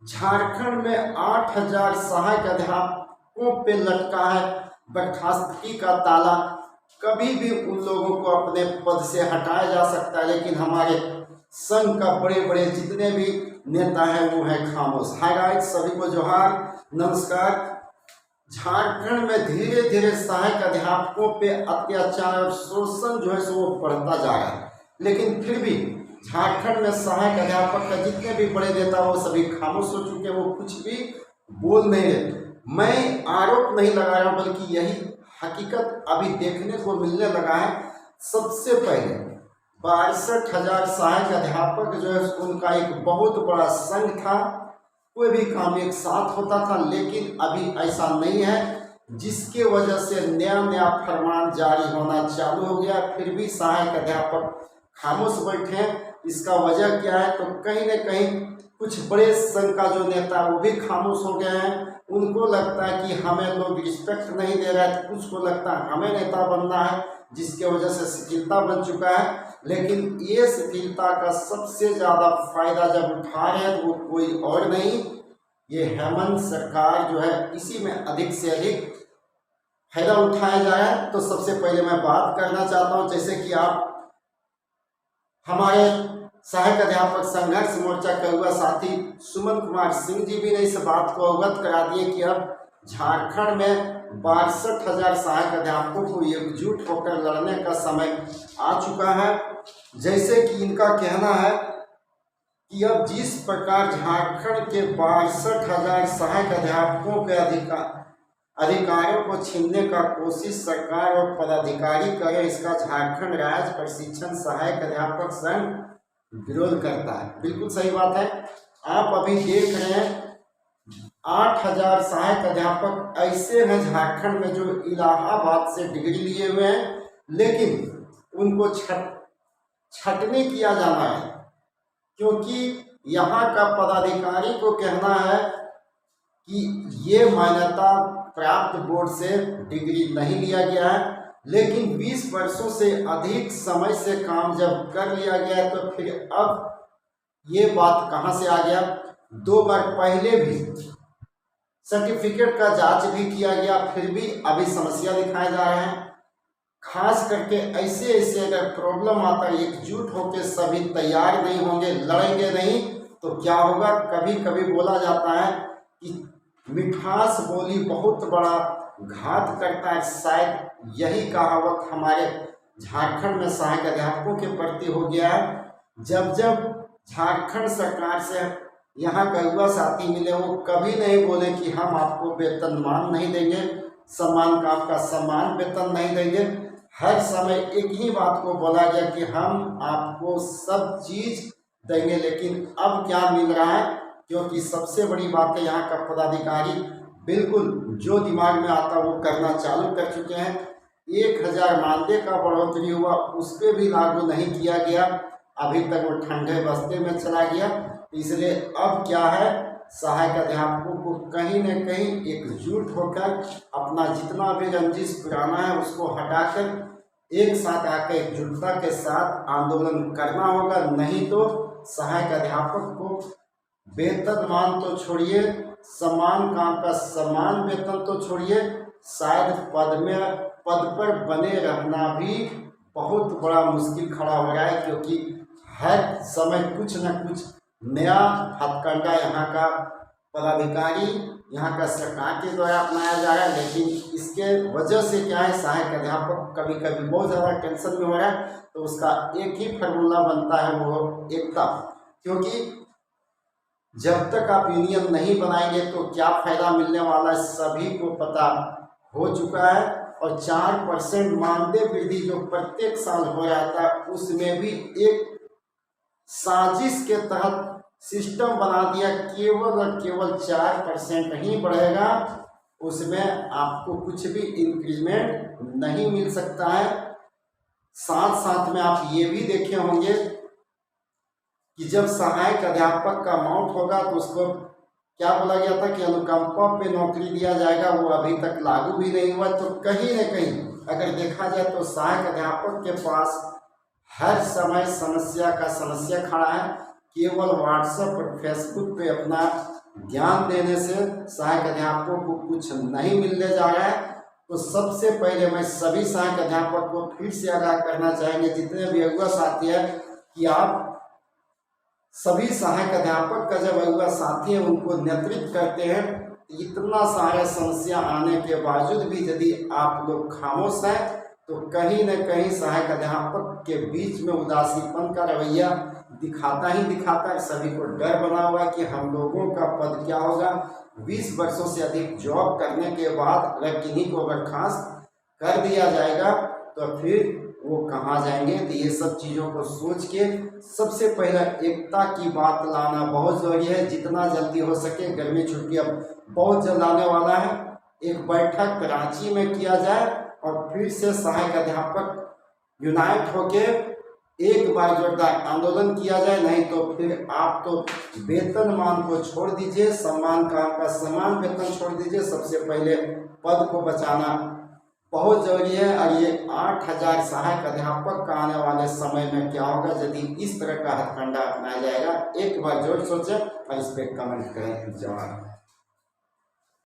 झारखंड में 8,000 सहायक अध्यापकों पे लटका है बर्खास्तगी का ताला। कभी भी उन लोगों को अपने पद से हटाया जा सकता है, लेकिन हमारे संघ का बड़े बड़े जितने भी नेता हैं वो हैं खामोश। हाय गाइस, सभी को जोहार, नमस्कार। झारखंड में धीरे धीरे सहायक अध्यापकों पे अत्याचार और शोषण जो है सो वो बढ़ता जा रहा है, लेकिन फिर भी झारखंड में सहायक अध्यापक का जितने भी बड़े नेता वो सभी खामोश हो चुके हैं, वो कुछ भी बोल नहीं रहे। मैं आरोप नहीं लगा रहा हूं, बल्कि यही हकीकत अभी देखने को मिलने लगा है। सबसे पहले 62,000 सहायक अध्यापक जो है उनका एक बहुत बड़ा संघ था, कोई भी काम एक साथ होता था, लेकिन अभी ऐसा नहीं है, जिसके वजह से नया नया फरमान जारी होना चालू हो गया। फिर भी सहायक अध्यापक खामोश बैठे हैं। इसका वजह क्या है? तो कहीं न कहीं कुछ बड़े संघ का जो नेता वो भी खामोश हो गए हैं। उनको लगता है कि हमें लोग रिस्पेक्ट नहीं दे रहे हैं, कुछ को लगता है हमें नेता बनना है, जिसके वजह से शिथिलता बन चुका है। लेकिन ये शिथिलता का सबसे ज़्यादा फायदा जब उठा रहे हैं तो वो कोई और नहीं, ये हेमंत सरकार जो है इसी में अधिक से अधिक फायदा उठाया जा रहा है। तो सबसे पहले मैं बात करना चाहता हूँ, जैसे कि आप हमारे सहायक अध्यापक संघर्ष मोर्चा के हुआ साथी सुमन कुमार सिंह जी भी ने इस बात को अवगत करा दिए कि अब झारखंड में 62,000 सहायक अध्यापकों को एकजुट होकर लड़ने का समय आ चुका है। जैसे कि इनका कहना है कि अब जिस प्रकार झारखंड के 62,000 सहायक अध्यापकों के अधिकारों को छीनने का कोशिश सरकार और पदाधिकारी करे, इसका झारखंड राज्य प्रशिक्षण सहायक अध्यापक संघ विरोध करता है। बिल्कुल सही बात है। आप अभी देख रहे हैं 8,000 सहायक अध्यापक ऐसे हैं झारखंड में जो इलाहाबाद से डिग्री लिए हुए हैं, लेकिन उनको छटनी किया जाना है, क्योंकि यहाँ का पदाधिकारी को कहना है कि ये मान्यता प्राप्त बोर्ड से डिग्री नहीं लिया गया है। लेकिन 20 वर्षों से अधिक समय से काम जब कर लिया गया है, तो फिर अब ये बात कहाँ से आ गया? 2 बार पहले भी सर्टिफिकेट का जांच भी किया गया, फिर भी अभी समस्या दिखाए जा रहे हैं। खास करके ऐसे अगर प्रॉब्लम आता है, एकजुट होकर सभी तैयार नहीं होंगे, लड़ेंगे नहीं, तो क्या होगा? कभी कभी बोला जाता है कि मिठास बोली बहुत बड़ा घात करता है। शायद यही कहावत हमारे झारखंड में सहायक अध्यापकों के प्रति हो गया है। जब जब झारखंड सरकार से यहाँ का युवा साथी मिले, वो कभी नहीं बोले कि हम आपको वेतनमान नहीं देंगे, समान काम का समान वेतन नहीं देंगे। हर समय एक ही बात को बोला गया कि हम आपको सब चीज देंगे। लेकिन अब क्या मिल रहा है? क्योंकि सबसे बड़ी बात है, यहाँ का पदाधिकारी बिल्कुल जो दिमाग में आता वो करना चालू कर चुके हैं। 1,000 मानदेय का बढ़ोतरी हुआ, उस पर भी लागू नहीं किया गया, अभी तक वो ठंडे बस्ते में चला गया। इसलिए अब क्या है, सहायक अध्यापकों को कहीं न कहीं एकजुट होकर अपना जितना भी रंजिश पुराना है उसको हटाकर एक साथ आकर एकजुटता के साथ आंदोलन करना होगा। नहीं तो सहायक अध्यापक को वेतनमान तो छोड़िए, समान काम का समान वेतन तो छोड़िए, शायद पद पर बने रहना भी बहुत बड़ा मुश्किल खड़ा हो रहा है, क्योंकि हर समय कुछ न कुछ नया हथकंडा यहाँ का पदाधिकारी, यहाँ का सरकार के द्वारा अपनाया जा रहा है। लेकिन इसके वजह से क्या है, सहायक अध्यापक कभी कभी बहुत ज़्यादा टेंशन में हो रहा है। तो उसका एक ही फार्मूला बनता है, वो एकता। क्योंकि जब तक आप यूनियन नहीं बनाएंगे तो क्या फायदा मिलने वाला है, सभी को पता हो चुका है। और 4% मानदेय वृद्धि जो प्रत्येक साल हो रहा था, उसमें भी एक साजिश के तहत सिस्टम बना दिया, केवल और केवल 4% ही बढ़ेगा, उसमें आपको कुछ भी इंक्रीमेंट नहीं मिल सकता है। साथ साथ में आप ये भी देखे होंगे कि जब सहायक अध्यापक का मौत होगा तो उसको क्या बोला गया था कि अनुकंपा पे नौकरी दिया जाएगा, वो अभी तक लागू भी नहीं हुआ। तो कहीं न कहीं अगर देखा जाए तो सहायक अध्यापक के पास हर समय समस्या खड़ा है। केवल व्हाट्सएप और फेसबुक पे अपना ज्ञान देने से सहायक अध्यापकों को कुछ नहीं मिलने जा रहा है। तो सबसे पहले मैं सभी सहायक अध्यापक को फिर से आगाह करना चाहेंगे, जितने भी अगुआ साथी है, कि आप सभी सहायक अध्यापक का जब अगुआ साथी है उनको नेतृत्व करते हैं, इतना सारे समस्या आने के बावजूद भी यदि आप लोग खामोश हैं तो कहीं न कहीं सहायक अध्यापक के बीच में उदासीपन का रवैया दिखाता ही दिखाता है। सभी को डर बना हुआ कि हम लोगों का पद क्या होगा। 20 वर्षों से अधिक जॉब करने के बाद अगर किन्हीं को बर्खास्त कर दिया जाएगा तो फिर वो कहाँ जाएंगे। तो ये सब चीज़ों को सोच के सबसे पहले एकता की बात लाना बहुत ज़रूरी है। जितना जल्दी हो सके, गर्मी छुट्टी अब बहुत जल्द आने वाला है, एक बैठक रांची में किया जाए और फिर से सहायक अध्यापक यूनाइट होके एक बार जोरदार आंदोलन किया जाए। नहीं तो फिर आप तो वेतनमान को छोड़ दीजिए, सम्मान का आपका सम्मान, वेतन छोड़ दीजिए, सबसे पहले पद को बचाना बहुत जरूरी है। और ये 8000 सहायक अध्यापक का आने वाले समय में क्या होगा यदि इस तरह का हथकंडा अपनाया जाएगा। एक बार जोर सोचें और इस पर कमेंट करें। जवाब।